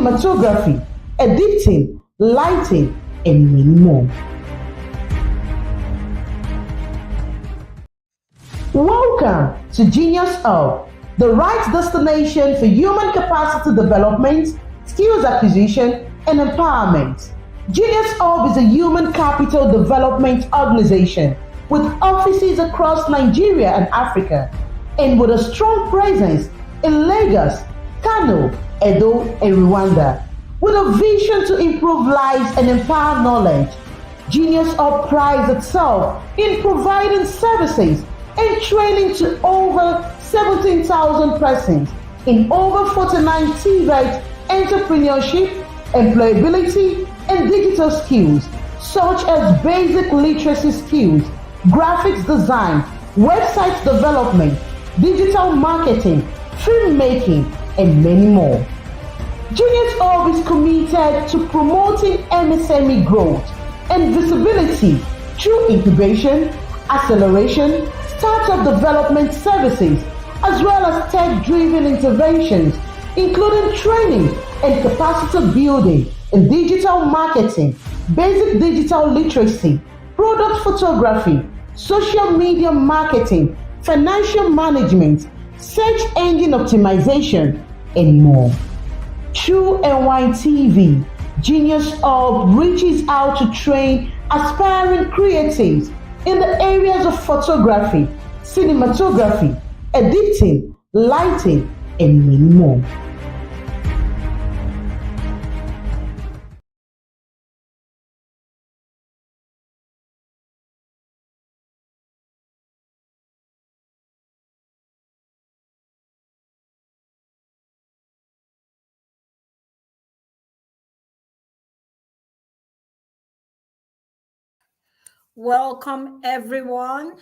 cinematography, editing, lighting, and many more. Welcome to Genius Hub, the right destination for human capacity development, skills acquisition, and empowerment. Genius Hub is a human capital development organization with offices across Nigeria and Africa, and with a strong presence in Lagos, Kano, Edo, and Rwanda. With a vision to improve lives and empower knowledge, Genius Hub prides itself in providing services and training to over 17,000 persons in over 49 TVET entrepreneurship, employability, and digital skills such as basic literacy skills, graphics design, website development, digital marketing, filmmaking, and many more. Genius Hub is committed to promoting MSME growth and visibility through incubation, acceleration, startup development services, as well as tech-driven interventions, including training and capacity building in digital marketing, basic digital literacy, product photography, social media marketing, financial management, search engine optimization, and more. Through NYTV, Genius Hub reaches out to train aspiring creatives in the areas of photography, cinematography, editing, lighting, and many more. Welcome everyone.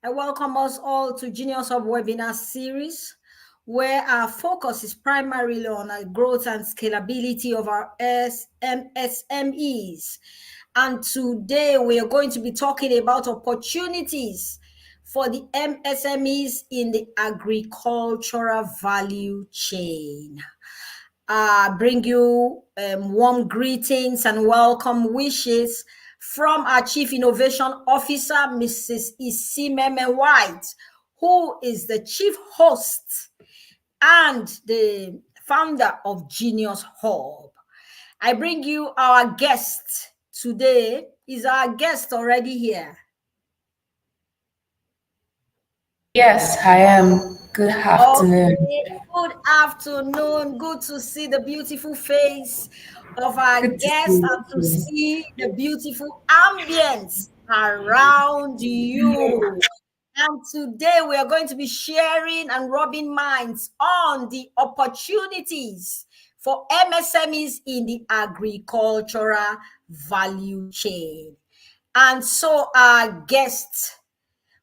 I welcome us all to Genius Hub webinar series, where our focus is primarily on the growth and scalability of our MSMEs. And today we are going to be talking about opportunities for the MSMEs in the agricultural value chain. Bring you warm greetings and welcome wishes from our Chief Innovation Officer, Mrs. Isimeme White, who is the chief host and the founder of Genius Hub. I bring you our guest today. Is our guest already here? Yes, I am. Good afternoon. Okay. Good afternoon. Good to see the beautiful face of our guest and to see the beautiful ambience around you. And today we are going to be sharing and rubbing minds on the opportunities for MSMEs in the agricultural value chain. And so our guest,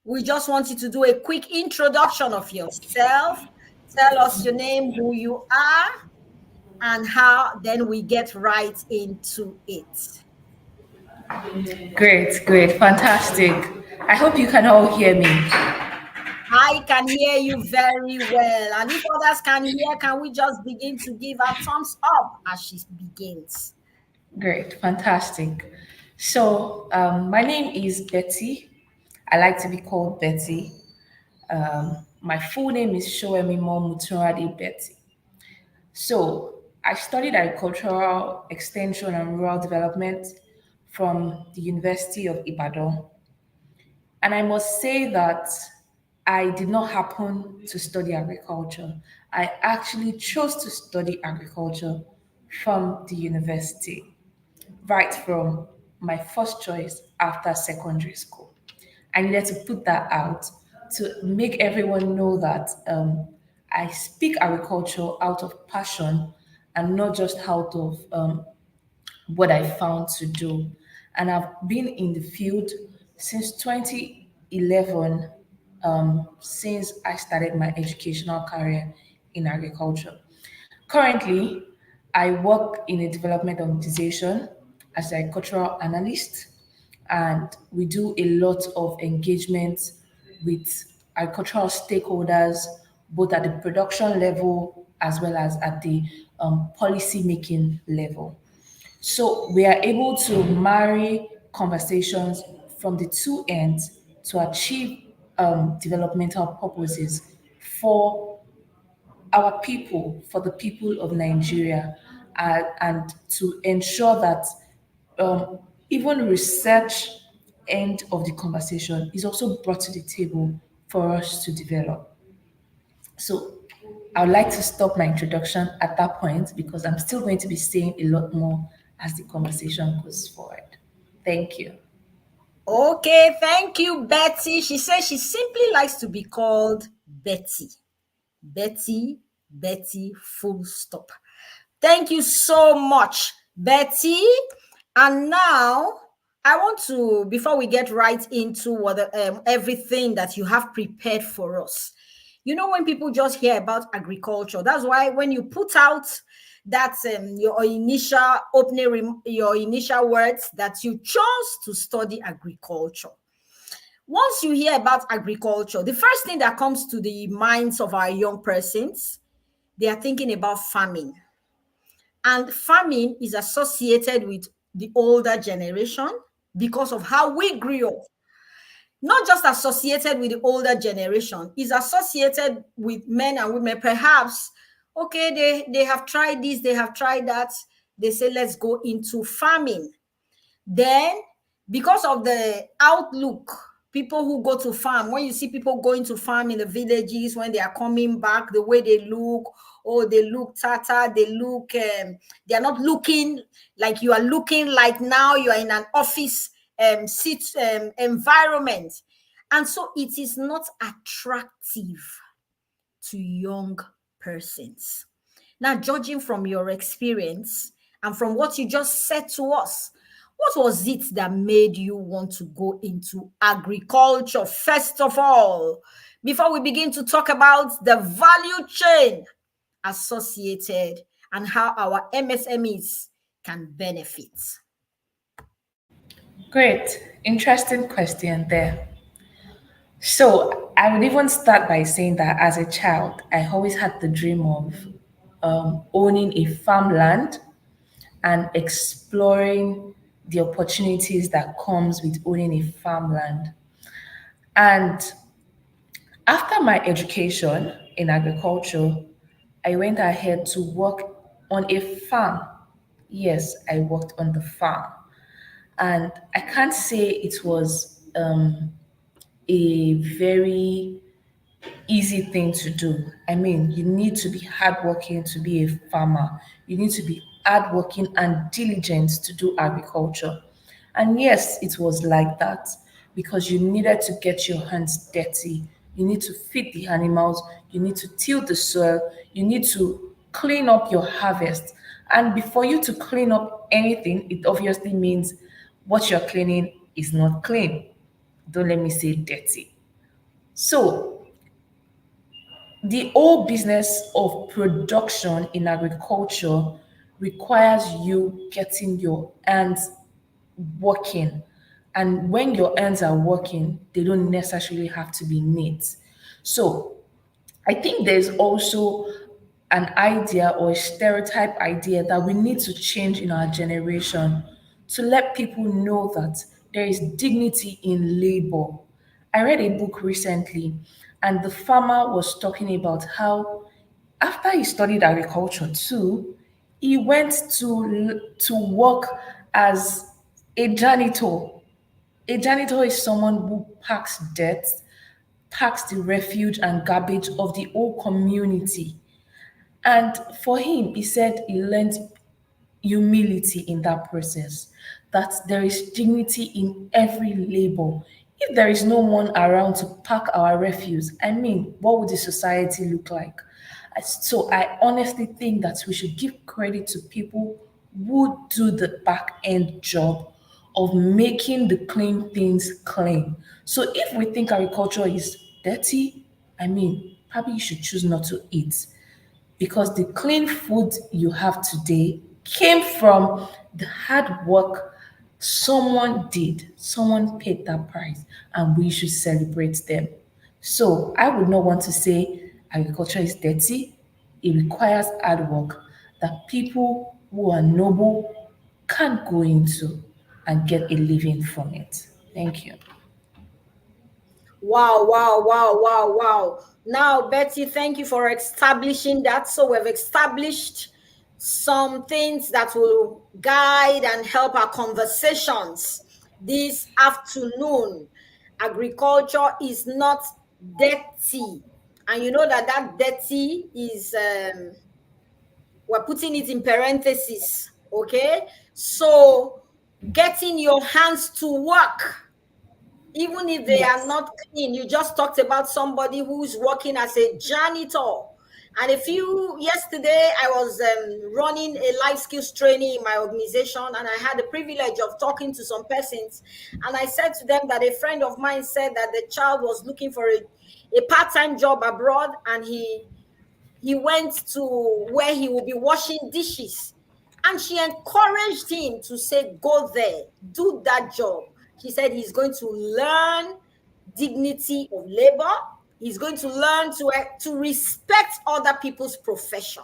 we just want you to do a quick introduction of yourself. Tell us your name, who you are, and how then we get right into it. Great, fantastic. I hope you can all hear me. I can hear you very well. And if others can hear, can we just begin to give a thumbs up as she begins? Great, fantastic. So my name is Betty. I like to be called Betty. My full name is Shoemimo Muturade Betty. So I studied agricultural extension and rural development from the University of Ibadan. And I must say that I did not happen to study agriculture. I actually chose to study agriculture from the university, right from my first choice after secondary school. I needed to put that out to make everyone know that I speak agriculture out of passion and not just out of what I found to do. And I've been in the field since 2011, since I started my educational career in agriculture. Currently, I work in a development organization as an agricultural analyst, and we do a lot of engagement with agricultural stakeholders, both at the production level as well as at the policy making level. So we are able to marry conversations from the two ends to achieve developmental purposes for our people, for the people of Nigeria, and to ensure that um, even research end of the conversation is also brought to the table for us to develop. So I would like to stop my introduction at that point because I'm still going to be saying a lot more as the conversation goes forward. Thank you. Okay, thank you, Betty. She says she simply likes to be called Betty. Betty, Betty, full stop. Thank you so much, Betty. And now I want to, before we get right into what everything that you have prepared for us, when people just hear about agriculture, that's why when you put out that your initial your initial words that you chose to study agriculture. Once you hear about agriculture, the first thing that comes to the minds of our young persons, they are thinking about farming. And farming is associated with the older generation because of how we grew up. Not just associated with the older generation, is associated with men and women. Perhaps, okay, they have tried this, they have tried that. They say, let's go into farming. Then, because of the outlook, people who go to farm, when you see people going to farm in the villages, when they are coming back, the way they look, oh, they look tata, they look, they are not looking like you are looking like now you are in an office environment. And so it is not attractive to young persons. Now, judging from your experience and from what you just said to us, what was it that made you want to go into agriculture, first of all, before we begin to talk about the value chain associated and how our MSMEs can benefit? Great. Interesting question there. So I would even start by saying that as a child, I always had the dream of owning a farmland and exploring the opportunities that comes with owning a farmland. And after my education in agriculture, I went ahead to work on a farm. Yes, I worked on the farm. And I can't say it was a very easy thing to do. I mean, you need to be hardworking to be a farmer. You need to be hardworking and diligent to do agriculture. And yes, it was like that because you needed to get your hands dirty. You need to feed the animals. You need to till the soil. You need to clean up your harvest. And before you to clean up anything, it obviously means what you're cleaning is not clean. Don't let me say dirty. So the whole business of production in agriculture requires you getting your hands working. And when your hands are working, they don't necessarily have to be neat. So I think there's also an idea or a stereotype idea that we need to change in our generation to let people know that there is dignity in labor. I read a book recently, and the farmer was talking about how after he studied agriculture too, he went to work as a janitor. A janitor is someone who packs dirt, packs the refuge and garbage of the whole community. And for him, he said he learned humility in that process, that there is dignity in every labor. If there is no one around to pack our refuse, I mean, what would the society look like? So I honestly think that we should give credit to people who do the back end job of making the clean things clean. So if we think agriculture is dirty, I mean, probably you should choose not to eat because the clean food you have today came from the hard work someone did, someone paid that price, and we should celebrate them. So I would not want to say agriculture is dirty. It requires hard work. that people who are noble can't go into and get a living from it. Thank you. Wow, wow, wow, wow, wow. Now, Betty, thank you for establishing that. So, we've established some things that will guide and help our conversations this afternoon. Agriculture is not dirty. And you know that that dirty is, we're putting it in parentheses, okay? So, getting your hands to work even if they are Yes. not clean. You just talked about somebody who's working as a janitor. And yesterday, I was running a life skills training in my organization, and I had the privilege of talking to some persons. And I said to them that a friend of mine said that the child was looking for a part-time job abroad, and he went to where he will be washing dishes. And she encouraged him to say, go there, do that job. She said he's going to learn dignity of labor. He's going to learn to respect other people's profession.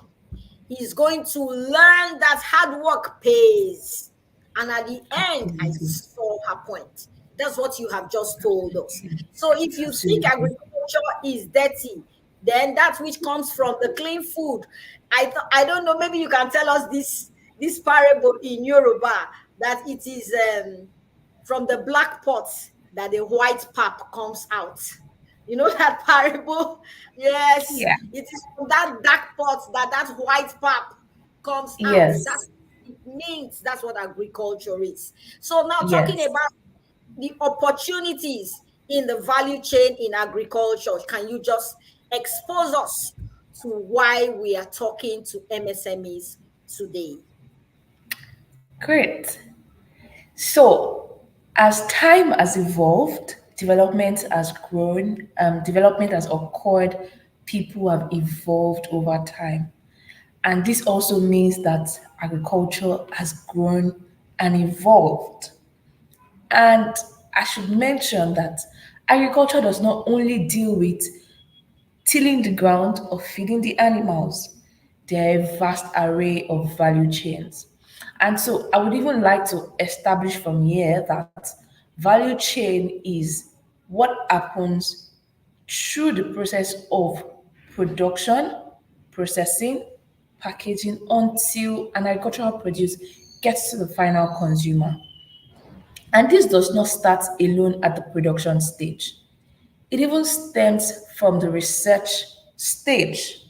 He's going to learn that hard work pays. And at the end, I Absolutely. saw her point. That's what you have just told us. So if you think Absolutely. agriculture is dirty, then that which comes from the clean food, I don't know. Maybe you can tell us this parable in Yoruba that it is from the black pot that the white pap comes out. You know that parable? Yes, Yeah. it is from that dark pot that that white pap comes out. Yes. That's it means that's what agriculture is. So now talking Yes. about the opportunities in the value chain in agriculture, can you just expose us to why we are talking to MSMEs today? Great. So, as time has evolved, development has occurred, people have evolved over time. And this also means that agriculture has grown and evolved. And I should mention that agriculture does not only deal with tilling the ground or feeding the animals. There are a vast array of value chains. And so I would even like to establish from here that value chain is what happens through the process of production, processing, packaging until an agricultural produce gets to the final consumer. And this does not start alone at the production stage. It even stems from the research stage.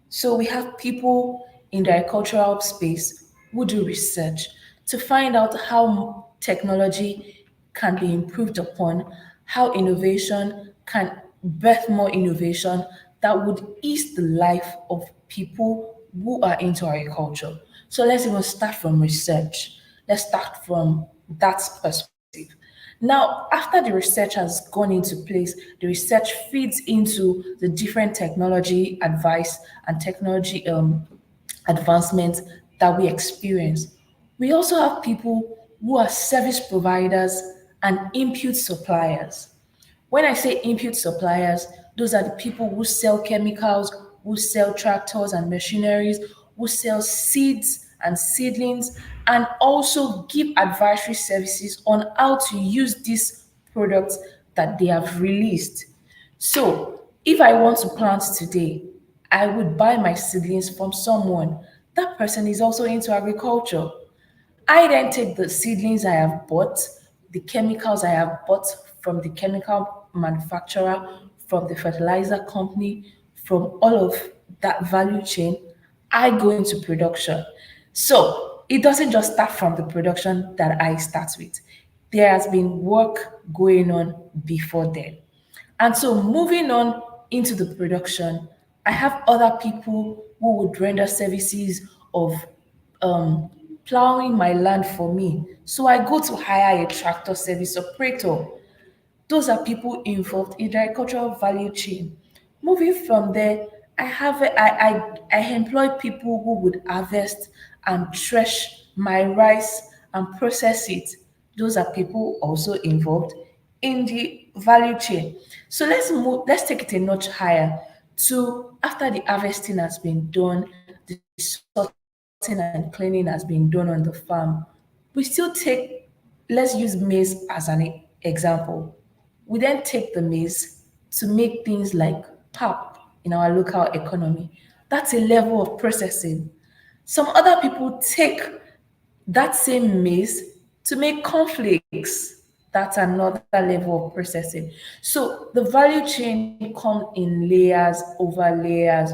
So we have people in the agricultural space who do research to find out how technology can be improved upon, how innovation can birth more innovation that would ease the life of people who are into agriculture. So let's even start from research. Let's start from that perspective. Now, after the research has gone into place, the research feeds into the different technology advice and technology advancements that we experience. We also have people who are service providers and input suppliers. When I say input suppliers, those are the people who sell chemicals, who sell tractors and machineries, who sell seeds and seedlings, and also give advisory services on how to use these products that they have released. So, if I want to plant today, I would buy my seedlings from someone. That person is also into agriculture. I then take the seedlings I have bought, the chemicals I have bought from the chemical manufacturer, from the fertilizer company, from all of that value chain. I go into production. So it doesn't just start from the production that I start with. There has been work going on before then. And so moving on into the production, I have other people who would render services of um, plowing my land for me. So I go to hire a tractor service operator. Those are people involved in the agricultural value chain. Moving from there, I employ people who would harvest and thresh my rice and process it. Those are people also involved in the value chain. So let's take it a notch higher to after the harvesting has been done, the sorting has been done. and cleaning has been done on the farm, we still take, let's use maize as an example. We then take the maize to make things like pap in our local economy. That's a level of processing. Some other people take that same maize to make cornflakes. That's another level of processing. So the value chain comes in layers over layers,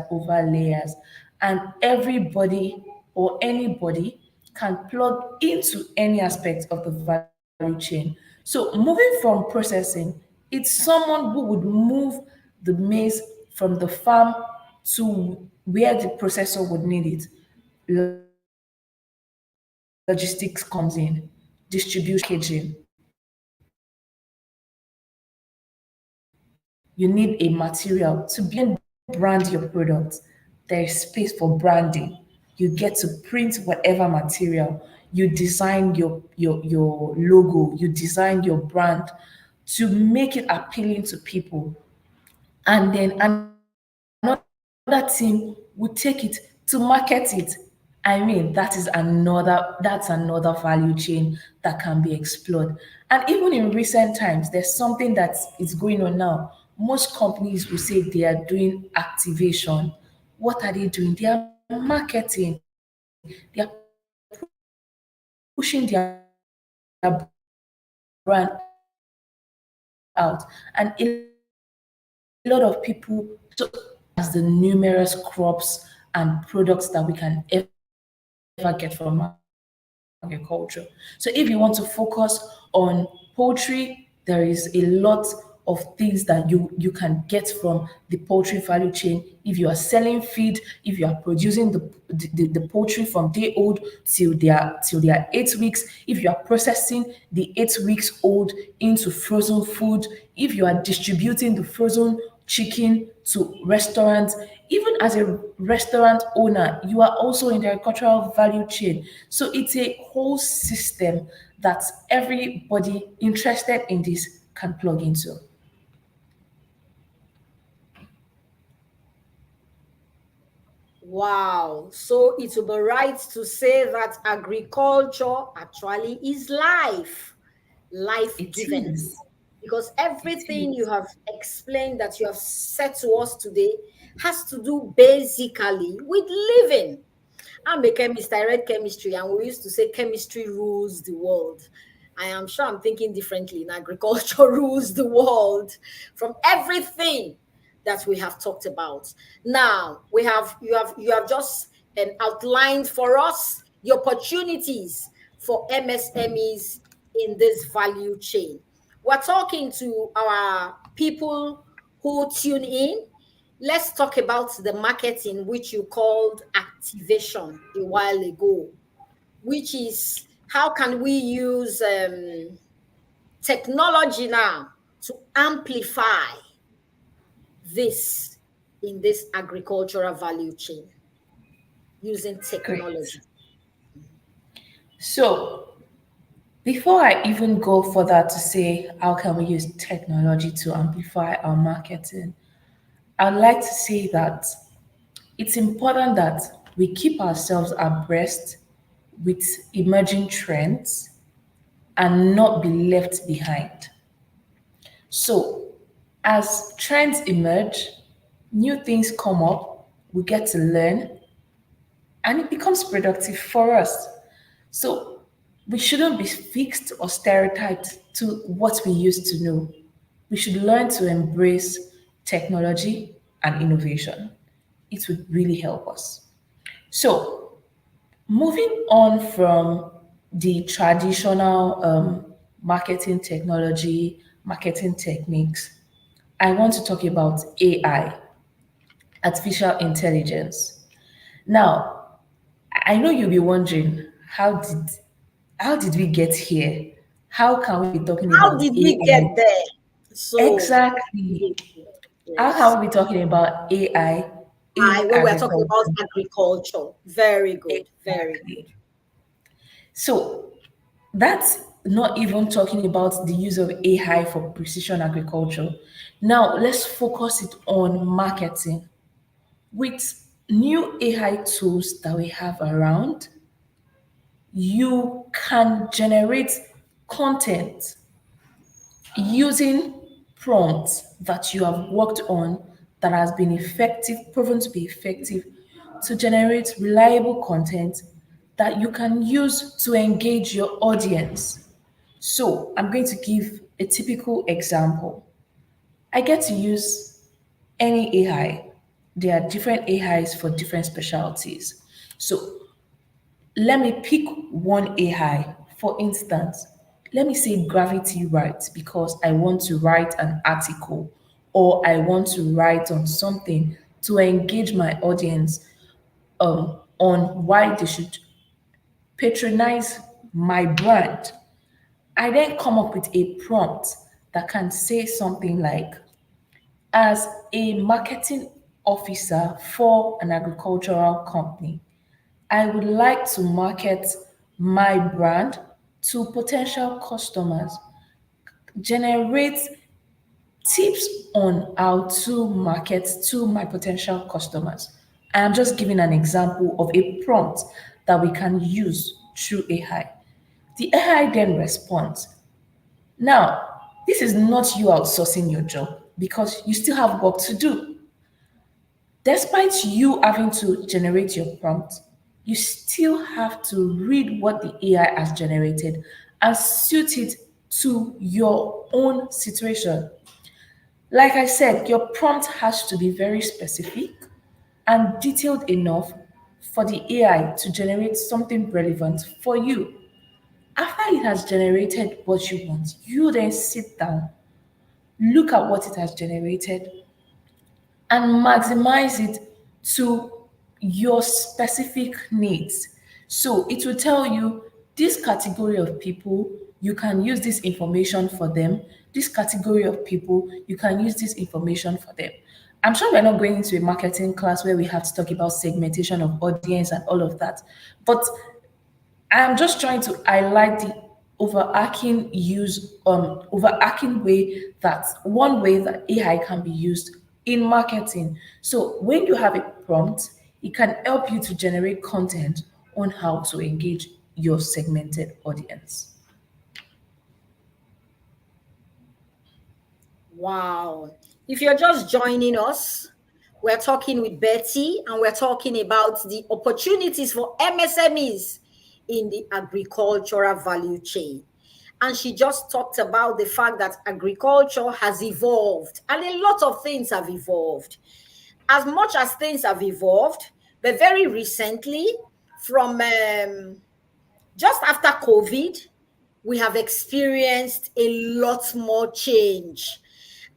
and everybody or anybody can plug into any aspect of the value chain. So moving from processing, it's someone who would move the maize from the farm to where the processor would need it. Logistics comes in, distribution, packaging. You need a material to brand your product. There is space for branding. You get to print whatever material. You design your logo. You design your brand to make it appealing to people. And then another team will take it to market it. I mean, that's another value chain that can be explored. And even in recent times, there's something that is going on now. Most companies will say they are doing activation. What are they doing? They are marketing. They are pushing their brand out. And a lot of people, as the numerous crops and products that we can ever get from agriculture. So if you want to focus on poultry, there is a lot of things that you can get from the poultry value chain. If you are selling feed, if you are producing the poultry from day old till their 8 weeks, if you are processing the 8 weeks old into frozen food, if you are distributing the frozen chicken to restaurants, even as a restaurant owner, you are also in the agricultural value chain. So it's a whole system that everybody interested in this can plug into. Wow. So it will be right to say that agriculture actually is life It given. is. Because It everything you is. have explained that you have said to us today has to do basically with living. I'm a chemist, I read chemistry, and we used to say chemistry rules the world. I am sure I'm thinking differently in agriculture rules the world from everything that we have talked about. Now you have just outlined for us the opportunities for MSMEs in this value chain. We're talking to our people who tune in. Let's talk about the marketing, which you called activation a while ago, which is how can we use technology now to amplify this in this agricultural value chain using Great. technology. So before I even go further to say how can we use technology to amplify our marketing, I'd like to say that it's important that we keep ourselves abreast with emerging trends and not be left behind. So, as trends emerge, new things come up, we get to learn, and it becomes productive for us. So, we shouldn't be fixed or stereotyped to what we used to know. We should learn to embrace technology and innovation. It would really help us. So, moving on from the traditional marketing technology, marketing techniques, I want to talk about AI, artificial intelligence. Now, I know you'll be wondering how did we get here? How can we be talking How about did we get AI? there? So, Exactly. How yes. can we be talking about AI in When we're talking about agriculture? agriculture, very good, very good. Exactly. So that's not even talking about the use of AI for precision agriculture. Now let's focus it on marketing. With new AI tools that we have around, you can generate content using prompts that you have worked on that has been effective, proven to be effective to generate reliable content that you can use to engage your audience. So, I'm going to give a typical example. I get to use any AI. There are different AIs for different specialties. So, let me pick one AI. For instance, let me say gravity writes because I want to write an article or I want to write on something to engage my audience on why they should patronize my brand. I then come up with a prompt that can say something like, as a marketing officer for an agricultural company, I would like to market my brand to potential customers, generate tips on how to market to my potential customers. I am just giving an example of a prompt that we can use through AI. The AI then responds. Now, this is not you outsourcing your job because you still have work to do. Despite you having to generate your prompt, you still have to read what the AI has generated and suit it to your own situation. Like I said, your prompt has to be very specific and detailed enough for the AI to generate something relevant for you. After it has generated what you want, you then sit down, look at what it has generated, and maximize it to your specific needs. So it will tell you this category of people, you can use this information for them. This category of people, you can use this information for them. I'm sure we're not going into a marketing class where we have to talk about segmentation of audience and all of that. But I'm just trying to highlight the overarching way that one way that AI can be used in marketing. So when you have a prompt, it can help you to generate content on how to engage your segmented audience. Wow. If you're just joining us, we're talking with Betty and we're talking about the opportunities for MSMEs in the agricultural value chain. And she just talked about the fact that agriculture has evolved and a lot of things have evolved. As much as things have evolved, but very recently, from just after COVID, we have experienced a lot more change.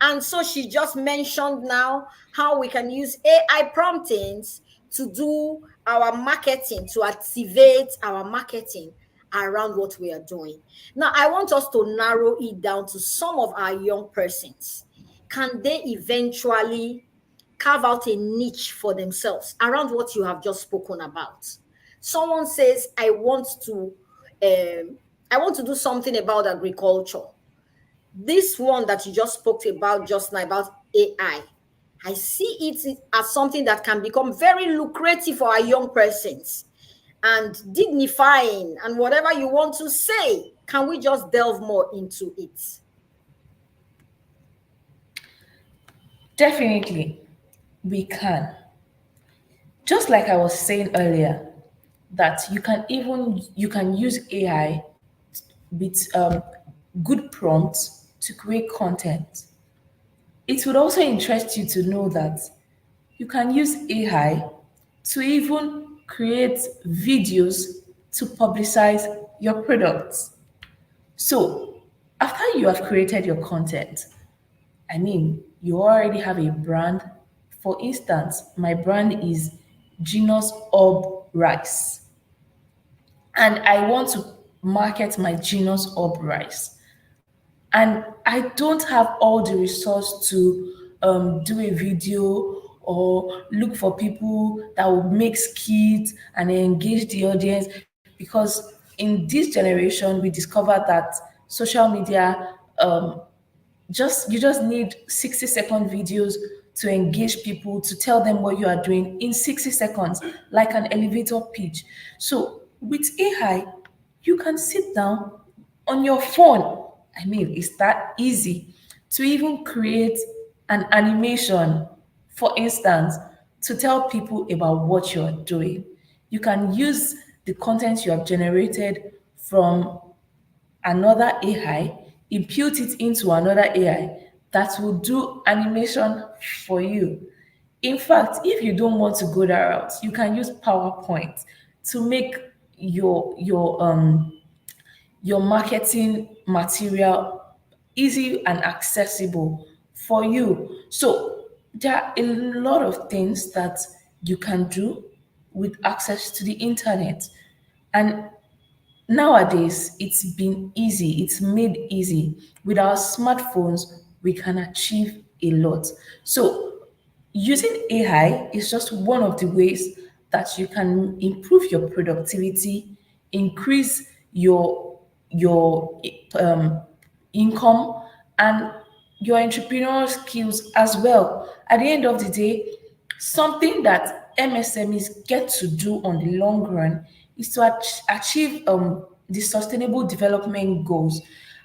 And so she just mentioned now how we can use AI promptings to do our marketing, to activate our marketing around what we are doing. Now, I want us to narrow it down to some of our young persons. Can they eventually carve out a niche for themselves around what you have just spoken about? Someone says, I want to do something about agriculture. This one that you just spoke about just now about AI, I see it as something that can become very lucrative for our young persons and dignifying and whatever you want to say. Can we just delve more into it? Definitely, we can. Just like I was saying earlier, that you can use AI with good prompts to create content. It would also interest you to know that you can use AI to even create videos to publicize your products. So, after you have created your content, I mean, you already have a brand. For instance, my brand is Genus Orb Rice, and I want to market my Genus Orb Rice. And I don't have all the resource to do a video or look for people that will make skits and engage the audience, because in this generation we discovered that social media, just you just need 60-second videos to engage people, to tell them what you are doing in 60 seconds, like an elevator pitch. So with AI, you can sit down on your phone. I mean, it's that easy to even create an animation, for instance, to tell people about what you're doing. You can use the content you have generated from another AI, impute it into another AI that will do animation for you. In fact, if you don't want to go that route, you can use PowerPoint to make your marketing material easy and accessible for you. So there are a lot of things that you can do with access to the internet. And nowadays, it's been easy, it's made easy. With our smartphones, we can achieve a lot. So, using AI is just one of the ways that you can improve your productivity, increase your income, and your entrepreneurial skills as well. At the end of the day, something that MSMEs get to do on the long run is to achieve the sustainable development goals.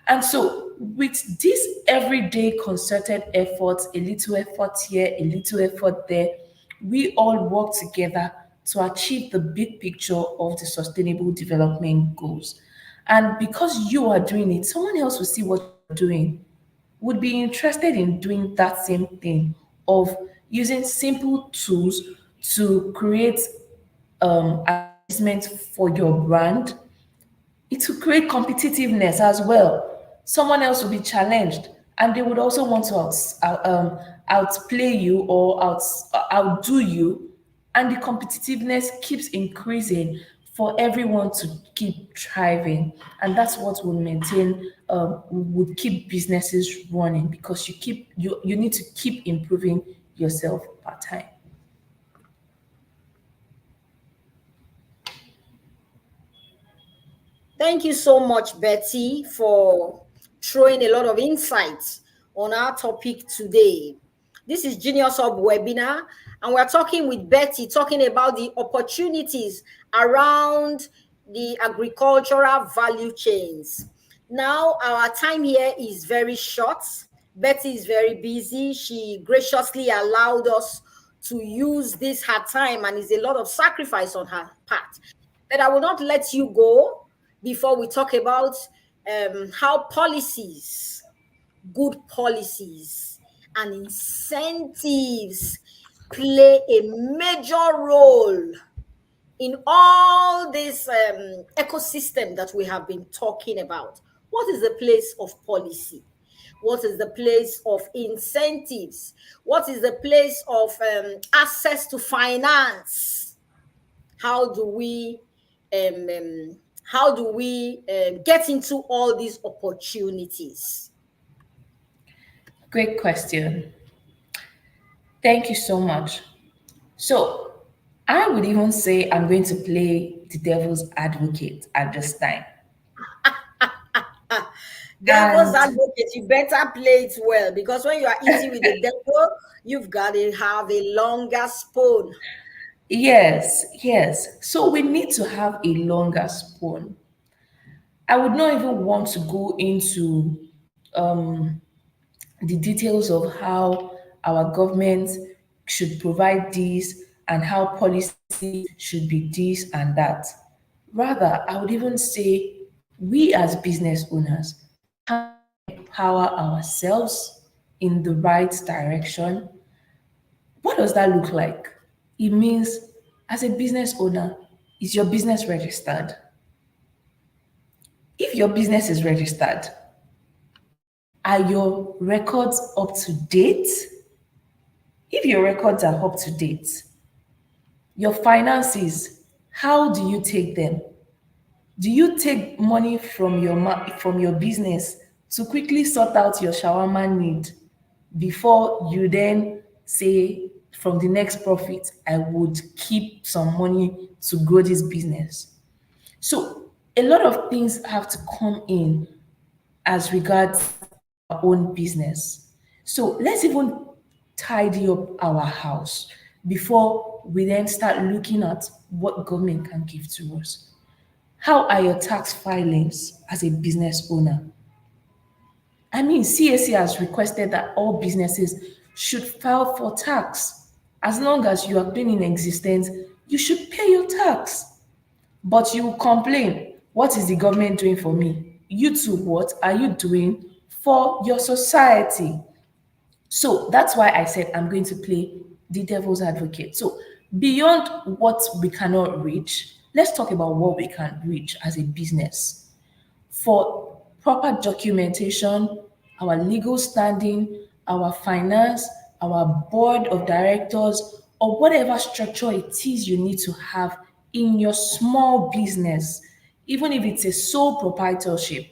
And so, with this everyday concerted efforts, a little effort here, a little effort there, we all work together to achieve the big picture of the sustainable development goals. And because you are doing it, someone else will see what you're doing, would be interested in doing that same thing of using simple tools to create advertisement for your brand. It will create competitiveness as well. Someone else will be challenged, and they would also want to outplay you or outdo you, and the competitiveness keeps increasing for everyone to keep thriving, and that's what will maintain would keep businesses running, because you need to keep improving yourself part time. Thank you so much, Betty, for throwing a lot of insights on our topic today. This is Genius Hub webinar, and we're talking with Betty, talking about the opportunities around the agricultural value chains. Now, our time here is very short. Betty is very busy. She graciously allowed us to use this her time, and it's a lot of sacrifice on her part. But I will not let you go before we talk about how policies, good policies, and incentives play a major role in all this ecosystem that we have been talking about. What is the place of policy? What is the place of incentives? What is the place of access to finance? How do we um, um, get into all these opportunities? Great question. Thank you so much. So, I would even say I'm going to play the devil's advocate at this time. Devil's And advocate, you better play it well, because when you are eating with the devil, you've got to have a longer spoon. yes, yes. So, we need to have a longer spoon. I would not even want to go into um, the details of how our government should provide this and how policy should be this and that. Rather, I would even say we as business owners empower ourselves in the right direction. What does that look like? It means, as a business owner, is your business registered? If your business is registered, are your records up to date? If your records are up to date, your finances, how do you take them? Do you take money from from your business to quickly sort out your shawarma need before you then say, from the next profit, I would keep some money to grow this business? So a lot of things have to come in as regards our own business. So let's even tidy up our house before we then start looking at what government can give to us. How are your tax filings as a business owner? I mean, CAC has requested that all businesses should file for tax. As long as you have been in existence, you should pay your tax. But you complain, what is the government doing for me? You too, what are you doing for your society? So that's why I said I'm going to play the devil's advocate. So beyond what we cannot reach, let's talk about what we can reach as a business. For proper documentation, our legal standing, our finance, our board of directors, or whatever structure it is you need to have in your small business, even if it's a sole proprietorship,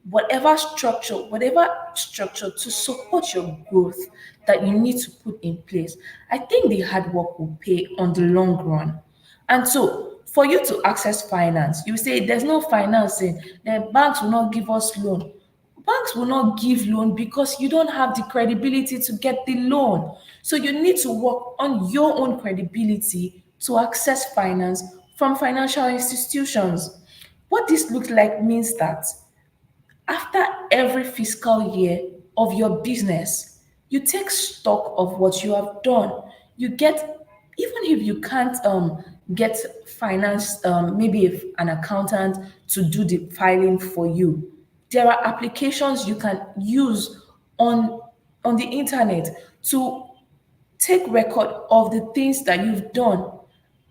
whatever structure to support your growth that you need to put in place, I think the hard work will pay on the long run. And so, for you to access finance, you say there's no financing, then banks will not give us loan. Banks will not give loan because you don't have the credibility to get the loan. So you need to work on your own credibility to access finance from financial institutions. What this looks like means that after every fiscal year of your business, you take stock of what you have done. You get, even if you can't get finance, maybe if an accountant to do the filing for you, there are applications you can use on on the internet to take record of the things that you've done.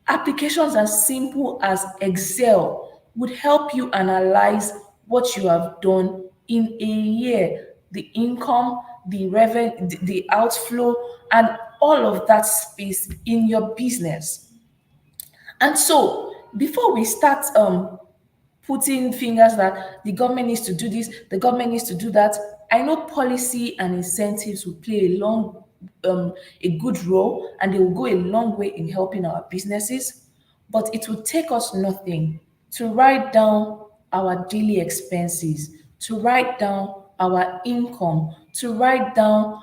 Applications as simple as Excel would help you analyze what you have done in a year, the income, the revenue, the outflow, and all of that space in your business. And so, before we start putting fingers that the government needs to do this, the government needs to do that. I know policy and incentives will play a good role, and they will go a long way in helping our businesses. But it will take us nothing to write down our daily expenses, to write down our income, to write down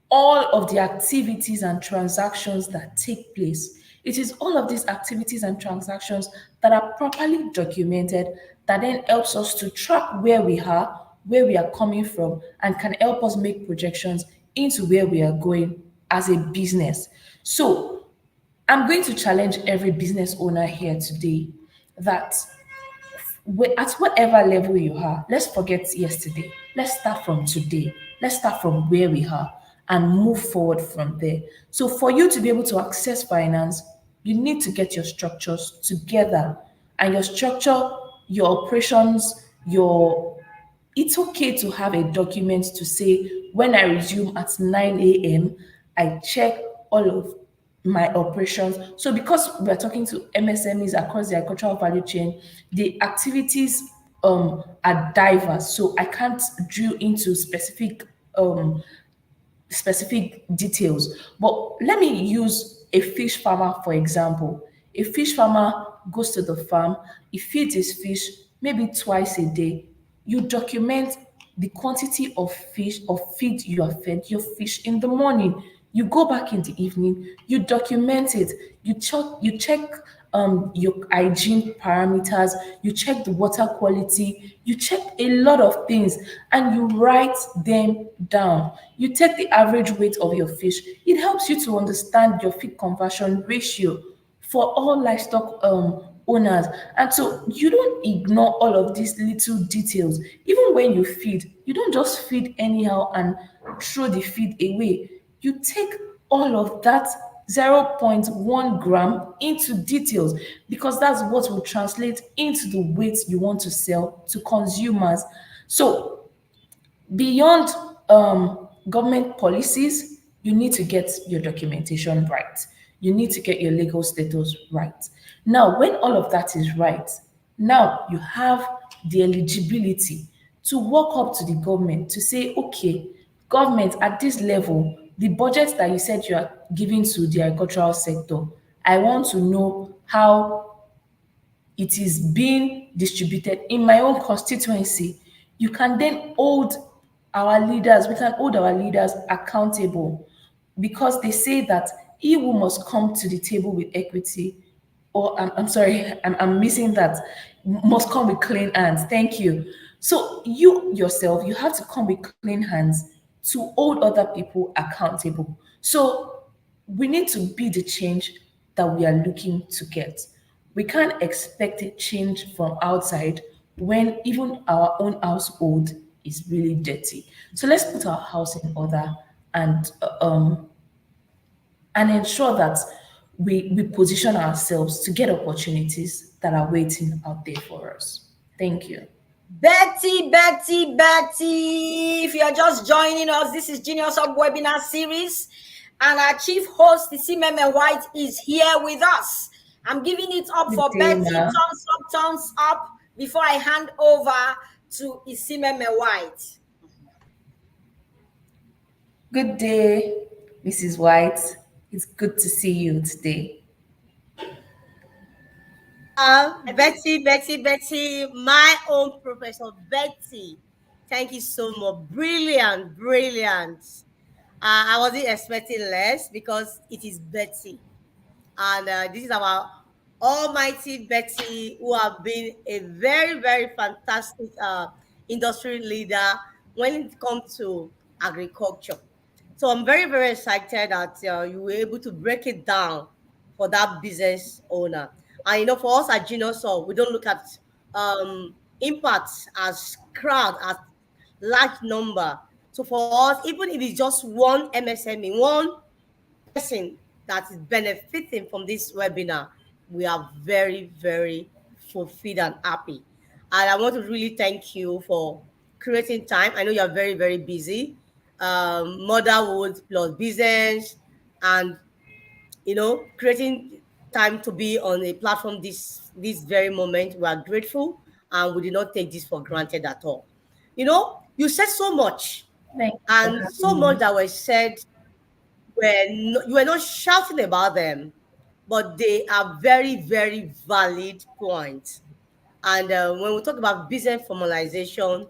all of the activities and transactions that take place. It is all of these activities and transactions that are properly documented that then helps us to track where we are coming from, and can help us make projections into where we are going as a business. So, I'm going to challenge every business owner here today that at whatever level you are, let's forget yesterday. Let's start from today. Let's start from where we are and move forward from there. So, for you to be able to access finance, you need to get your structures together, and your structure, your operations, your it's okay to have a document to say when I resume at 9 a.m., I check all of my operations. So because we're talking to MSMEs across the agricultural value chain, the activities are diverse. So I can't drill into specific details. But let me use a fish farmer, for example. A fish farmer goes to the farm, he feeds his fish maybe twice a day. You document the quantity of fish or feed you have fed your fish in the morning. You go back in the evening, you document it, you check your hygiene parameters, you check the water quality, you check a lot of things, and you write them down. You take the average weight of your fish. It helps you to understand your feed conversion ratio for all livestock owners. And so you don't ignore all of these little details. Even when you feed, you don't just feed anyhow and throw the feed away. You take all of that zero point 0.1 gram into details, because that's what will translate into the weight you want to sell to consumers. So beyond government policies, you need to get your documentation right. You need to get your legal status right. Now, when all of that is right, now you have the eligibility to walk up to the government to say, okay, government, at this level, the budget that you said you are giving to the agricultural sector, I want to know how it is being distributed in my own constituency. You can then hold our leaders, we can hold our leaders accountable. because they say that he who must come to the table with equity, or I'm sorry, I'm missing that, must come with clean hands. Thank you. So you yourself, you have to come with clean hands to hold other people accountable. So we need to be the change that we are looking to get. We can't expect a change from outside when even our own household is really dirty. So let's put our house in order and ensure that we position ourselves to get opportunities that are waiting out there for us. Thank you. Betty. If you are just joining us, this is Genius Up webinar series, and our chief host, the Meme White, is here with us. I'm giving it up Good for day, Betty. ma. Thumbs up before I hand over to Meme White. Good day, Mrs. White. It's good to see you today. Betty, my own Professor Betty. Thank you so much. Brilliant. I wasn't expecting less because it is Betty. And this is our almighty Betty, who have been a very, very fantastic industry leader when it comes to agriculture. So I'm very, very excited that you were able to break it down for that business owner. And for us at Genius, we don't look at impact as crowd, as large number. So for us, even if it's just one MSME, one person that is benefiting from this webinar, we are very, very fulfilled and happy. And I want to really thank you for creating time. I know you are very, very busy. Motherhood plus business, and creating time to be on a platform this very moment. We are grateful, and we do not take this for granted at all. You said so much, Thank you for and so having much me. that was said you were not shouting about them, but they are very, very valid points. And when we talk about business formalization,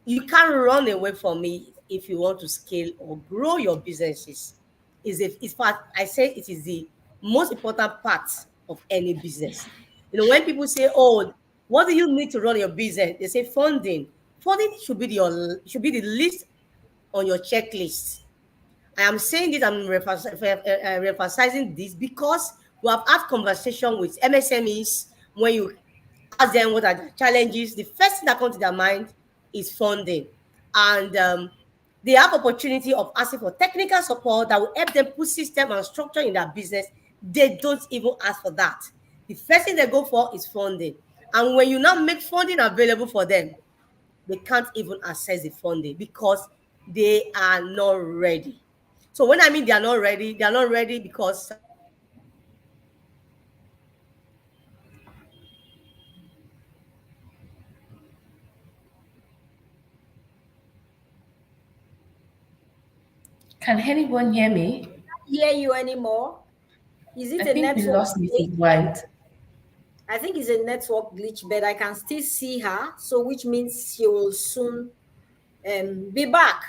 you can't run away from me if you want to scale or grow your businesses. It's part, I say it is the most important part of any business. When people say, "Oh, what do you need to run your business?" They say funding. Funding should be the least on your checklist. I am saying this, I'm emphasizing this because we have had conversation with MSMEs. When you ask them what are the challenges, the first thing that comes to their mind is funding. And they have opportunity of asking for technical support that will help them put system and structure in their business. They don't even ask for that. The first thing they go for is funding. And when you now make funding available for them, they can't even access the funding because they are not ready. So when I mean they are not ready because Can anyone hear me? Hear you anymore? Is it I a think we network lost glitch? Mrs. White. I think it's a network glitch, but I can still see her. So which means she will soon be back.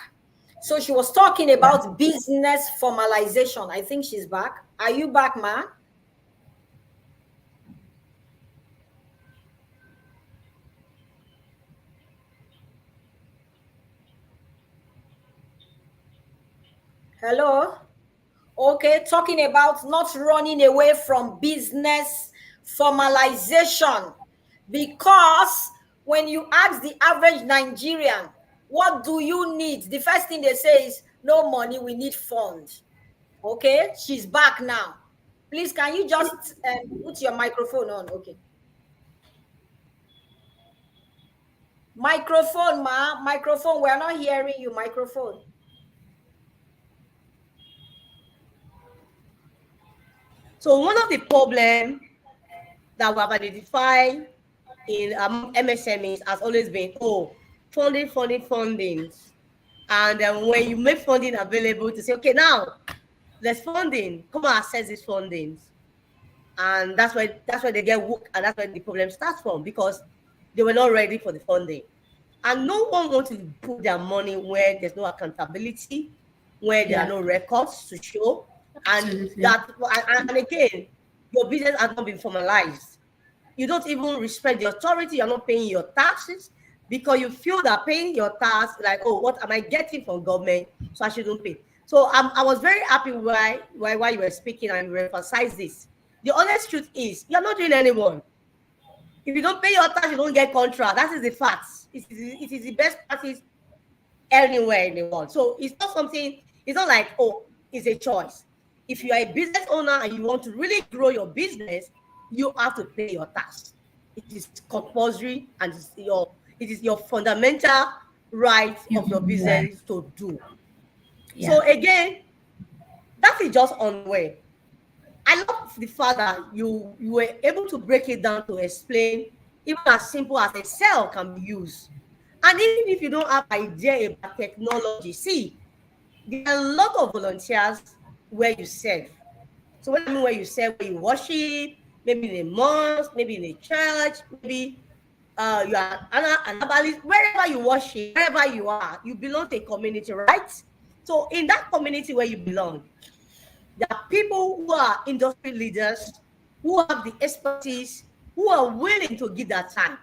So she was talking about business formalization. I think she's back. Are you back, ma? Hello? Okay, talking about not running away from business formalization. Because when you ask the average Nigerian, what do you need? The first thing they say is, no money, we need funds. Okay, she's back now. Please, can you just put your microphone on? Okay. Microphone, ma. Microphone. We're not hearing you. Microphone. so one of the problems that we have identified in MSMEs has always been, funding. And when you make funding available to say, okay, now there's funding, come and access these fundings. And that's where they get hooked, and that's where the problem starts from, because they were not ready for the funding. And no one wants to put their money where there's no accountability. where there are Yeah. no records to show, and Absolutely. that and again, your business has not been formalized. You don't even respect the authority. You're not paying your taxes because you feel that paying your tax, like, oh, what am I getting from government? So I shouldn't pay. So I was very happy why you were speaking and you emphasized this. The honest truth is you're not doing anyone. If you don't pay your tax, you don't get contract. That is the fact. It is the best practice anywhere in the world. So it's not something, it's not like, oh, it's a choice. If you are a business owner and you want to really grow your business, you have to pay your tax. It is compulsory and it is your fundamental right of your Human right. business to do. Yeah. So again, that is just on the way. I love the fact that you were able to break it down to explain even as simple as Excel can be used. And even if you don't have idea about technology, see, there are a lot of volunteers where you serve. So what I mean where you serve, where you worship, maybe in a mosque, maybe in a church, maybe you are an herbalist, wherever you worship, wherever you are, you belong to a community, right? So in that community where you belong, there are people who are industry leaders, who have the expertise, who are willing to give their time,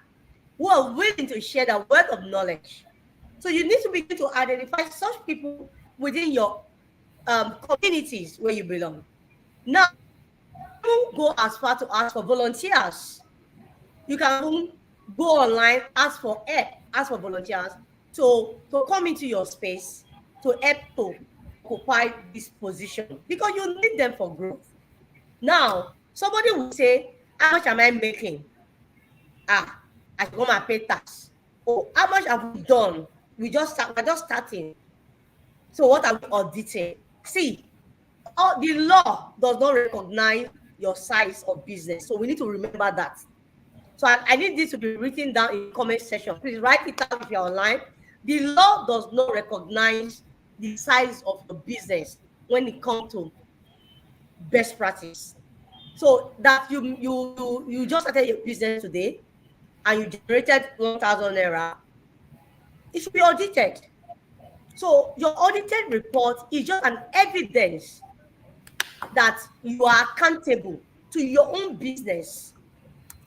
who are willing to share the word of knowledge. So you need to begin to identify such people within your communities where you belong. Now, don't go as far to ask for volunteers. You can even go online, ask for help, ask for volunteers to come into your space to help to occupy this position because you need them for growth. Now, somebody will say, how much am I making? Ah, I should come and pay tax. Oh, how much have we done? We're just starting. So what are we auditing? See, the law does not recognize your size of business. So we need to remember that. So I need this to be written down in the comment section. Please write it down if you're online. The law does not recognize the size of your business when it comes to best practice. So that you just started your business today and you generated 1,000 naira, it should be audited. So your audited report is just an evidence that you are accountable to your own business.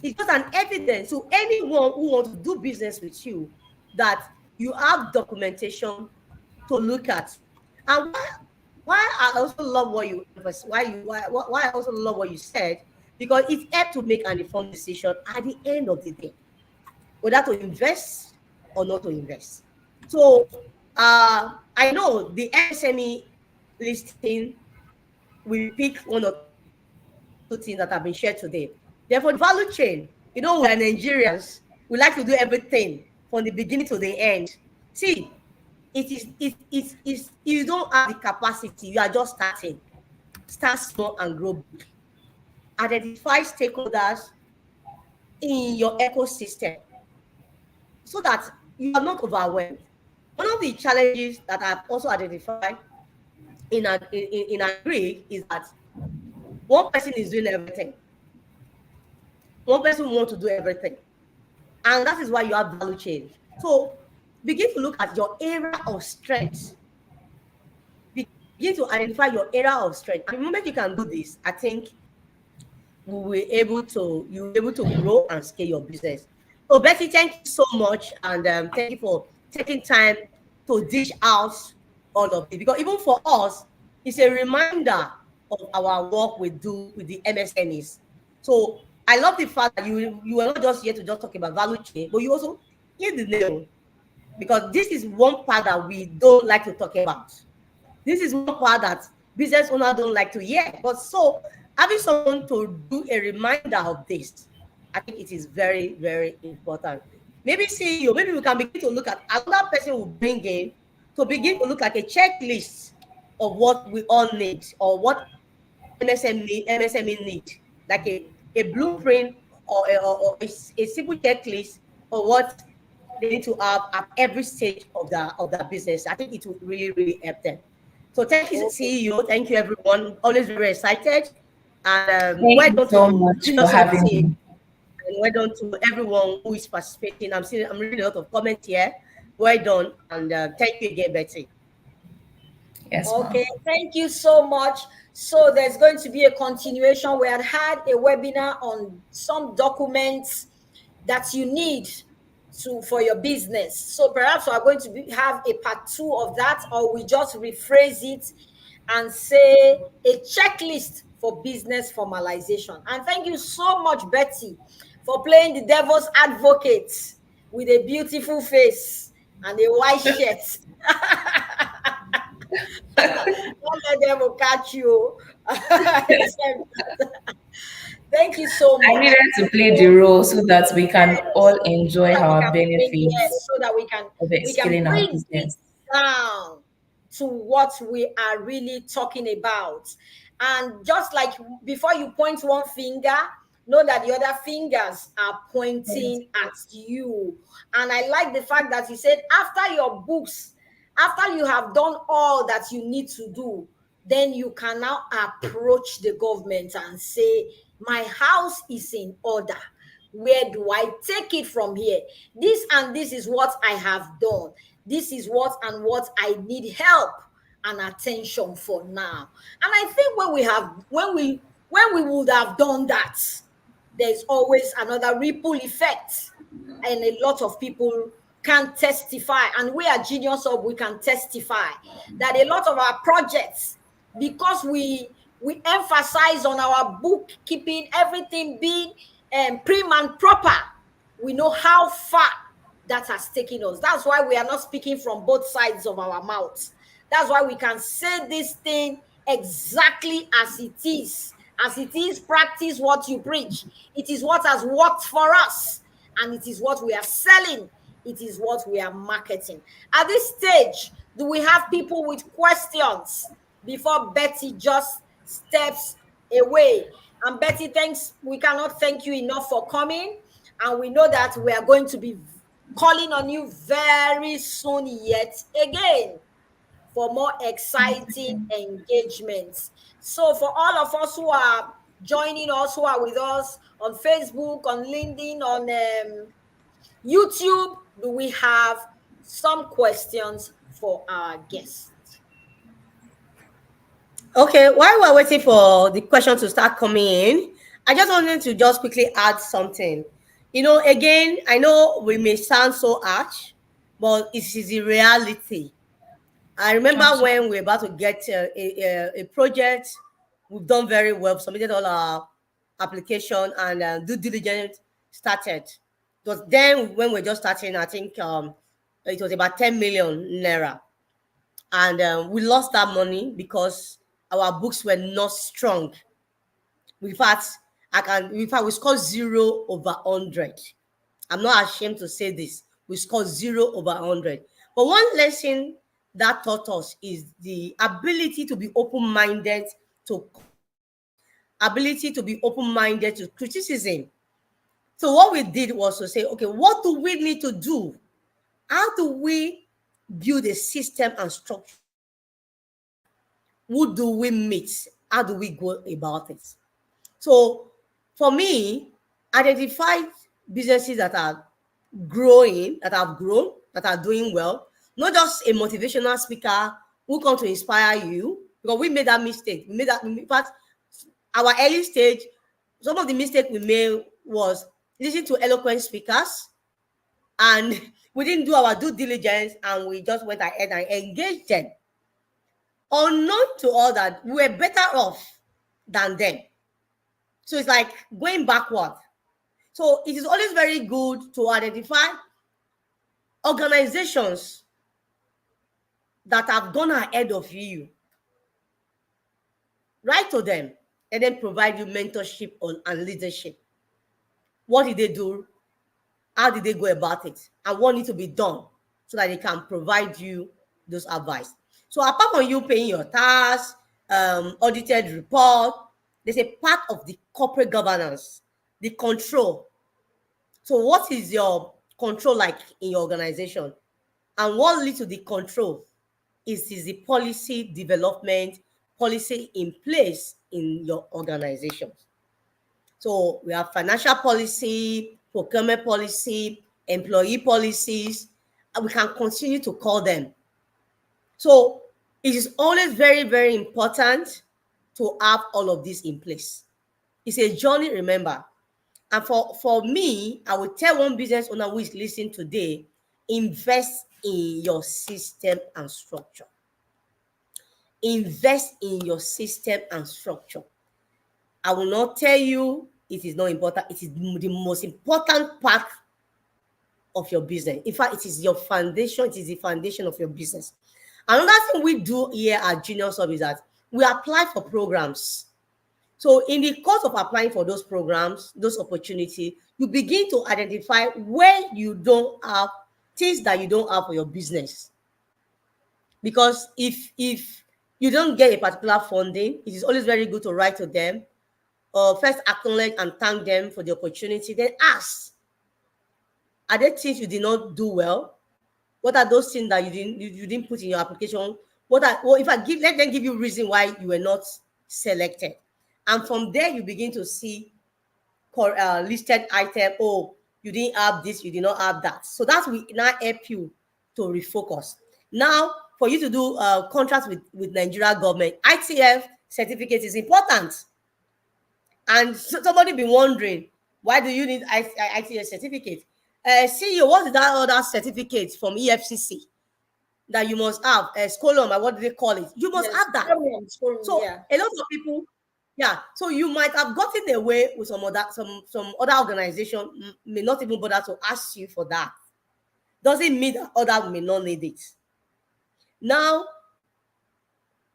It's just an evidence to anyone who wants to do business with you that you have documentation to look at. And why I also love what you why I also love what you said, because it helped to make an informed decision at the end of the day, whether to invest or not to invest. So I know the MSME listing will pick one or two things that have been shared today. Therefore, the value chain, we are Nigerians, we like to do everything from the beginning to the end. See, you don't have the capacity, you are just starting. Start small and grow big. Identify stakeholders in your ecosystem so that you are not overwhelmed. One of the challenges that I've also identified in agri is that one person is doing everything. One person wants to do everything. And that is why you have value chain. So begin to look at your area of strength. Begin to identify your area of strength. And the moment you can do this, I think you'll be able to grow and scale your business. So Betty, thank you so much, and thank you for taking time to dish out all of it, because even for us, it's a reminder of our work we do with the MSMEs. So I love the fact that you are not just here to just talk about value chain, but you also hit the nail, because this is one part that we don't like to talk about. This is one part that business owners don't like to hear. But so having someone to do a reminder of this, I think it is very, very important. Maybe CEO, maybe we can begin to look at another person will bring in to begin to look at a checklist of what we all need, or what MSME need, like a blueprint, or a simple checklist of what they need to have at every stage of the business. I think it will really, really help them. So thank you, CEO. Thank you, everyone. Always very excited. And Thank well you done so to much for Genius Up having team, me. and well done to everyone who is participating. I'm reading a lot of comments here. Well done, and thank you again, Betty. Yes, ma'am. Okay, thank you so much. So there's going to be a continuation. We had a webinar on some documents that you need to for your business. So perhaps we are going to have a part two of that, or we just rephrase it and say a checklist for business formalization. And thank you so much, Betty, for playing the devil's advocate with a beautiful face and a white shirt. Don't let them will catch you. Thank you so I much. needed to play the role so that we can Yes, all so enjoy that we our can bring, benefits yes, so that of we can scaling our bring business. this down to what we are really talking about. And just like before you point one finger, know that the other fingers are pointing at you. And I like the fact that you said after your books, after you have done all that you need to do, then you can now approach the government and say, my house is in order. Where do I take it from here? This and this is what I have done. This is what and what I need help and attention for now. And I think when we would have done that, there's always another ripple effect, and a lot of people can testify, and we are Genius Hub, we can testify that a lot of our projects, because we emphasize on our bookkeeping, everything being prim and proper, we know how far that has taken us. That's why we are not speaking from both sides of our mouths. That's why we can say this thing exactly as it is. As it is, practice what you preach. It is what has worked for us, and it is what we are selling. It is what we are marketing. At this stage, do we have people with questions before Betty just steps away? And Betty, thanks. We cannot thank you enough for coming. And we know that we are going to be calling on you very soon yet again for more exciting engagements. So for all of us who are joining us, who are with us on Facebook, on LinkedIn, on YouTube, do we have some questions for our guest? Okay, while we're waiting for the question to start coming in, I just wanted to just quickly add something. Again, I know we may sound so harsh, but it is the reality. I remember Absolutely. when we were about to get a project, we've done very well, submitted all our application, and due diligence started. It was then when we were just starting, I think it was about 10 million naira. And we lost that money because our books were not strong. In fact, we scored 0/100. I'm not ashamed to say this. We scored 0/100. But one lesson that taught us is the ability to be open-minded to comments, ability to be open-minded to criticism. So what we did was to say, okay, what do we need to do? How do we build a system and structure? Who do we meet? How do we go about it? So for me, identify businesses that are growing, that have grown, that are doing well, not just a motivational speaker who come to inspire you, because we made that mistake. We made that, in fact, our early stage, some of the mistake we made was listening to eloquent speakers, and we didn't do our due diligence, and we just went ahead and engaged them. Unknown to all that, we were better off than them. So it's like going backward. So it is always very good to identify organizations that have gone ahead of you. Write to them and then provide you mentorship and leadership. What did they do? How did they go about it? And what needs to be done so that they can provide you those advice. So apart from you paying your tax, audited report, there's a part of the corporate governance, the control. So what is your control like in your organization? And what leads to the control is the policy development, policy in place in your organization. So we have financial policy, procurement policy, employee policies, and we can continue to call them. So It is always very, very important to have all of this in place. It's a journey, remember. And for me, I would tell one business owner who is listening today, invest in your system and structure. Invest in your system and structure. I will not tell you it is not important. It is the most important part of your business. In fact, it is your foundation. It is the foundation of your business. Another thing we do here at Genius Hub is that we apply for programs. So in the course of applying for those programs, those opportunities, you begin to identify where you don't have things that you don't have for your business. Because if you don't get a particular funding, it is always very good to write to them, or first acknowledge and thank them for the opportunity, then ask, are there things you did not do well? What are those things that you didn't put in your application? Let them give you reason why you were not selected. And from there, you begin to see listed item. Oh, you didn't have this, you did not have that. So that will now help you to refocus. Now, for you to do contracts with Nigeria government, ITF certificate is important. And somebody be wondering, why do you need ITF certificate? CEO, what is that other certificate from EFCC that you must have? Scolum, what do they call it? You must have that. So yeah. a lot of people, yeah. So you might have gotten away with some other organization may not even bother to ask you for that. Doesn't mean that others may not need it. Now,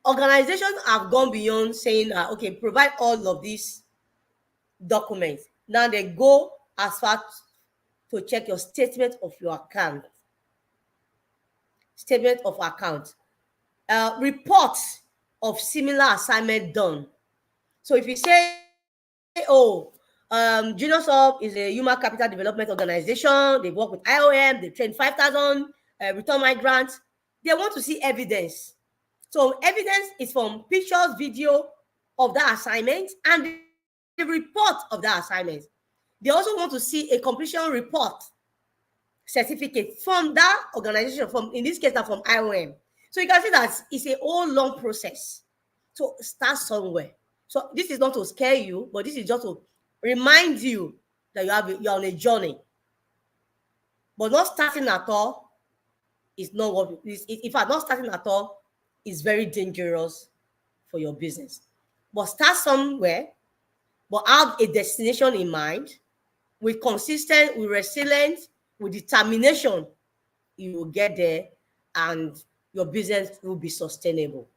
organizations have gone beyond saying, okay, provide all of these documents. Now they go as far to check your statement of your account. Statement of account. Reports of similar assignment done. So if you say, oh, Genius Hub is a human capital development organization, they work with IOM, they train 5,000 return migrants, they want to see evidence. So evidence is from pictures, video of the assignment and the report of the assignment. They also want to see a completion report certificate from that organization, from, in this case, from IOM. So you can see that it's a whole long process. So start somewhere. So this is not to scare you, but this is just to remind you that you're on a journey. But not starting at all is not what is. In fact, not starting at all is very dangerous for your business. But start somewhere, but have a destination in mind, with consistent, with resilience, with determination, you will get there and your business will be sustainable.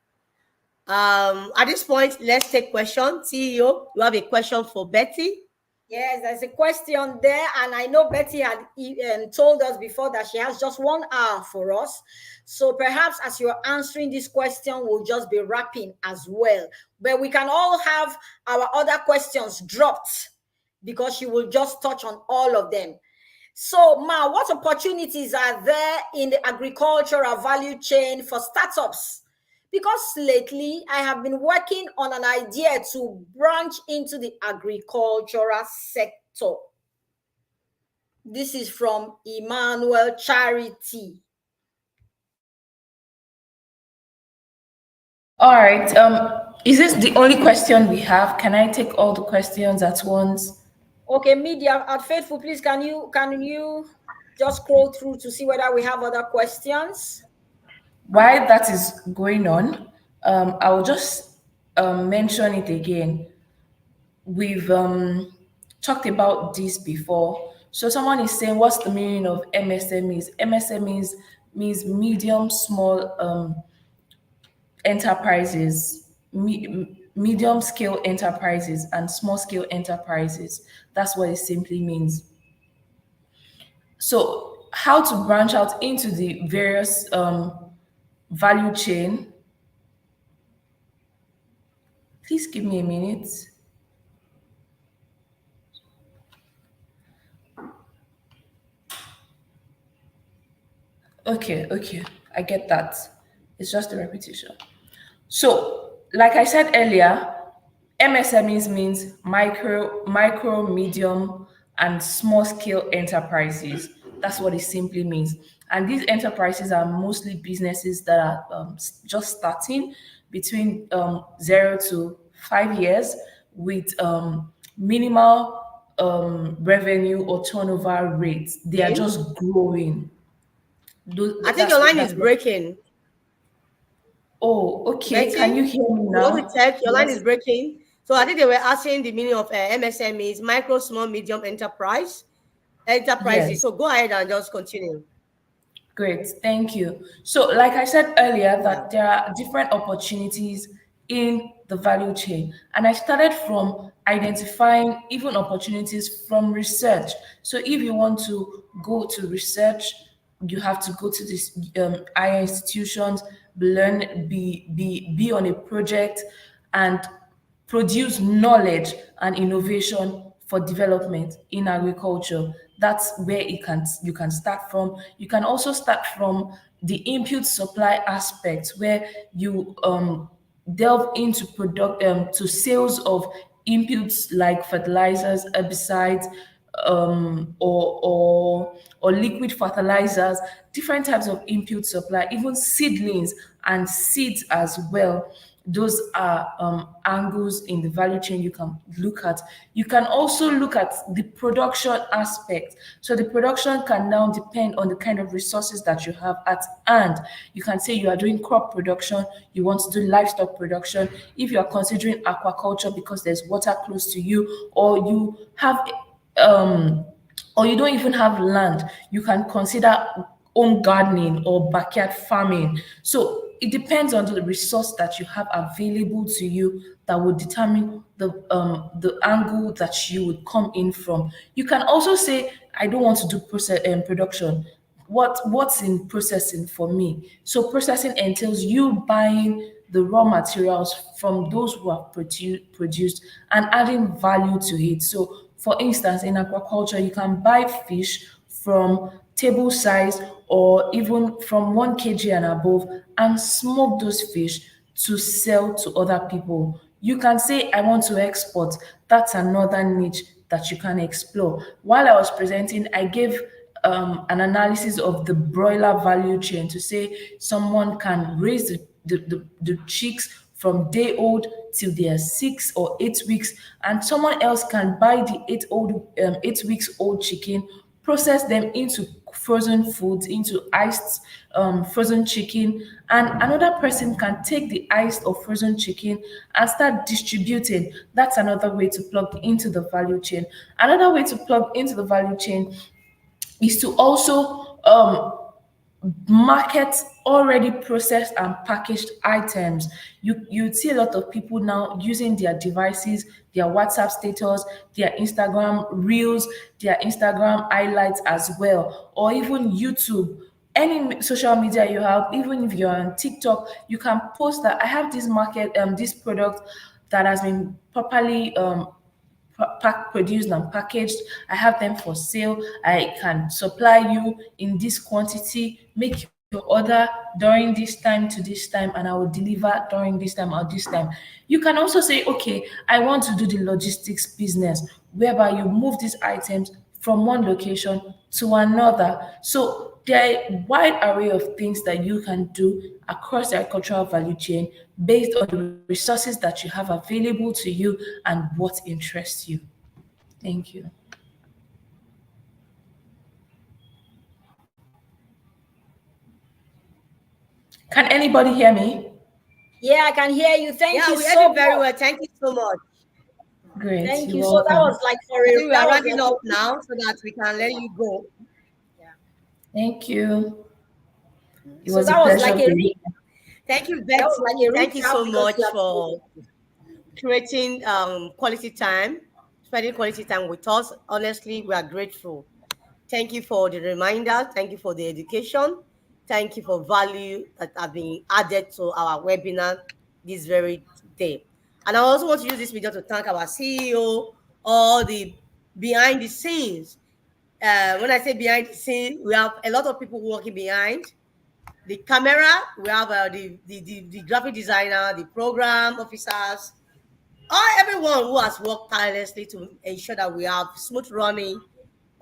At this point, let's take questions. CEO, you have a question for Betty? Yes, there's a question there, and I know Betty had told us before that she has just 1 hour for us. So perhaps as you're answering this question, we'll just be wrapping as well. But we can all have our other questions dropped because she will just touch on all of them. So, Ma, what opportunities are there in the agricultural value chain for startups? Because lately I have been working on an idea to branch into the agricultural sector. This is from Emmanuel Charity. All right. Is this the only question we have? Can I take all the questions at once? Okay, media at Faithful, please can you just scroll through to see whether we have other questions? While that is going on, I will just mention it again. We've talked about this before. So someone is saying, what's the meaning of MSMEs? MSMEs means medium, small enterprises, medium scale enterprises and small scale enterprises. That's what it simply means. So how to branch out into the various value chain. Please give me a minute. Okay, I get that. It's just a repetition. So, like I said earlier, MSMEs means micro, medium, and small scale enterprises. That's what it simply means. And these enterprises are mostly businesses that are just starting between 0 to 5 years with minimal revenue or turnover rates. They are Okay. just growing. I think your line is That's what. breaking. Oh, okay. Can Betty, you hear me you want to now? check? Your line is Yes. breaking. So I think they were asking the meaning of MSMEs, micro, small, medium enterprises. Yes. So go ahead and just continue. Great, thank you. So, like I said earlier, Yeah. that there are different opportunities in the value chain, and I started from identifying even opportunities from research. So, if you want to go to research, you have to go to these higher institutions, learn, be on a project, and produce knowledge and innovation for development in agriculture. That's where you can start from. You can also start from the input supply aspect, where you delve into product to sales of inputs like fertilizers, herbicides, or liquid fertilizers, different types of input supply, even seedlings and seeds as well. Those are angles in the value chain you can look at. You can also look at the production aspect. So the production can now depend on the kind of resources that you have at hand. You can say you are doing crop production, you want to do livestock production. If you are considering aquaculture because there's water close to you, um, or you don't even have land, you can consider home gardening or backyard farming. So it depends on the resource that you have available to you that will determine the angle that you would come in from. You can also say, I don't want to do production. What's in processing for me? So processing entails you buying the raw materials from those who have produced and adding value to it. So for instance, in aquaculture, you can buy fish from table size or even from 1 kg and above and smoke those fish to sell to other people. You can say, I want to export. That's another niche that you can explore. While I was presenting, I gave an analysis of the broiler value chain to say someone can raise the chicks from day old till they are 6 or 8 weeks, and someone else can buy the 8 weeks old chicken, process them into frozen foods, into iced frozen chicken, and another person can take the iced or frozen chicken and start distributing. That's another way to plug into the value chain. Another way to plug into the value chain is to also market already processed and packaged items. You see a lot of people now using their devices, their WhatsApp status, their Instagram reels, their Instagram highlights as well, or even YouTube. Any social media you have, even if you're on TikTok, you can post that I have this product that has been properly produced and packaged. I have them for sale. I can supply you in this quantity. Make your order during this time to this time, and I will deliver during this time or this time. You can also say, okay, I want to do the logistics business, whereby you move these items from one location to another. So there are a wide array of things that you can do across the agricultural value chain based on the resources that you have available to you and what interests you. Thank you. Can anybody hear me? Yeah, I can hear you. Thank Yeah, you we heard so it very much. well. Thank you so much. Great, Thank you're you. So that was welcome. like I think we that are was rounding like up a now so that we can let you go. yeah. Thank you. It So was a that was like pleasure a being here. Thank you, that was like Betty. a Thank you recap so because you much have told for us. creating quality time, spending quality time with us. Honestly, we are grateful. Thank you for the reminder. Thank you for the education. Thank you for value that have been added to our webinar this very day. And I also want to use this video to thank our CEO, all the behind the scenes. When I say behind the scene, we have a lot of people working behind the camera. We have the graphic designer, the program officers, or everyone who has worked tirelessly to ensure that we have smooth running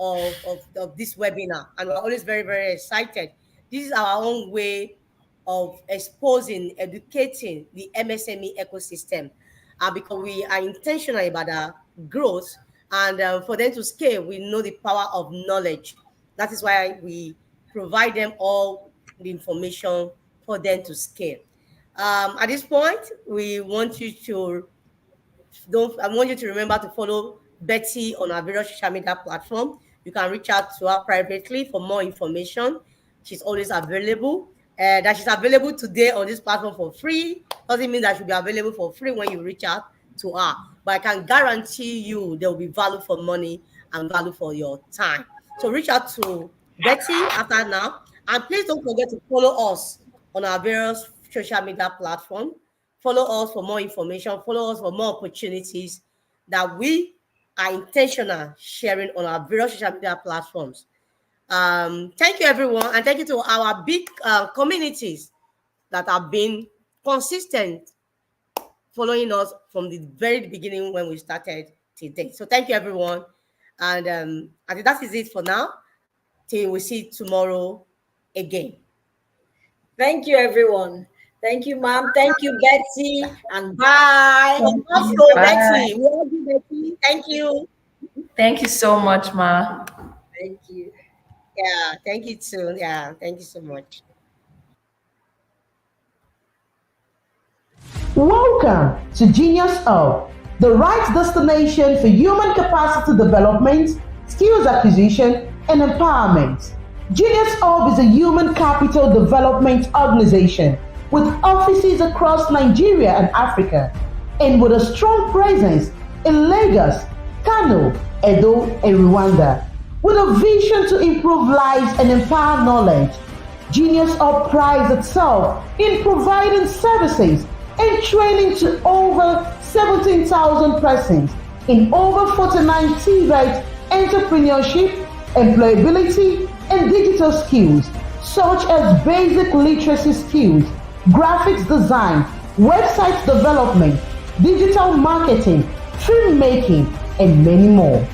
of this webinar, and we're always very, very excited. This is our own way of exposing, educating the MSME ecosystem, because we are intentional about our growth, and for them to scale, we know the power of knowledge. That is why we provide them all the information for them to scale. At this point, we want you to I want you to remember to follow Betty on our various social media platform. You can reach out to her privately for more information. She's always available. That she's available today on this platform for free doesn't mean that she'll be available for free when you reach out to her. But I can guarantee you there will be value for money and value for your time. So reach out to Betty after now. And please don't forget to follow us on our various social media platforms. Follow us for more information. Follow us for more opportunities that we are intentional sharing on our various social media platforms. Thank you, everyone. And thank you to our big communities that have been consistent following us from the very beginning when we started today. So thank you, everyone. And I think that is it for now. Till we see tomorrow again. Thank you, everyone. Thank you, ma'am. Thank you, Betsy. And bye. Also, Betsy. We love you, Betsy. Thank you. Thank you so much, Ma. Thank you. Yeah, thank you too. Yeah, thank you so much. Welcome to Genius Hub, the right destination for human capacity development, skills acquisition, and empowerment. Genius Hub is a human capital development organization with offices across Nigeria and Africa, and with a strong presence in Lagos, Kano, Edo, and Rwanda. With a vision to improve lives and empower knowledge, Genius Hub prides itself in providing services and training to over 17,000 persons in over 49 TVET entrepreneurship, employability, and digital skills, such as basic literacy skills, graphics design, website development, digital marketing, filmmaking, and many more.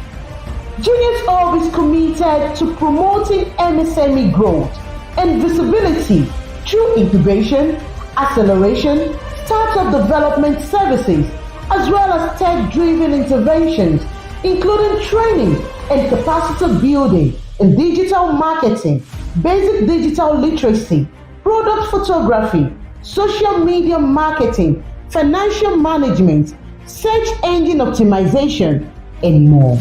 Genius Hub is committed to promoting MSME growth and visibility through incubation, acceleration, startup development services, as well as tech-driven interventions, including training and capacity building in digital marketing, basic digital literacy, product photography, social media marketing, financial management, search engine optimization, and more.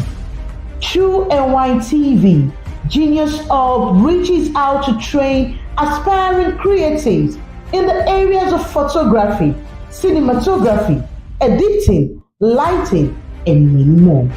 Through NYTV, Genius Hub reaches out to train aspiring creatives in the areas of photography, cinematography, editing, lighting, and many more.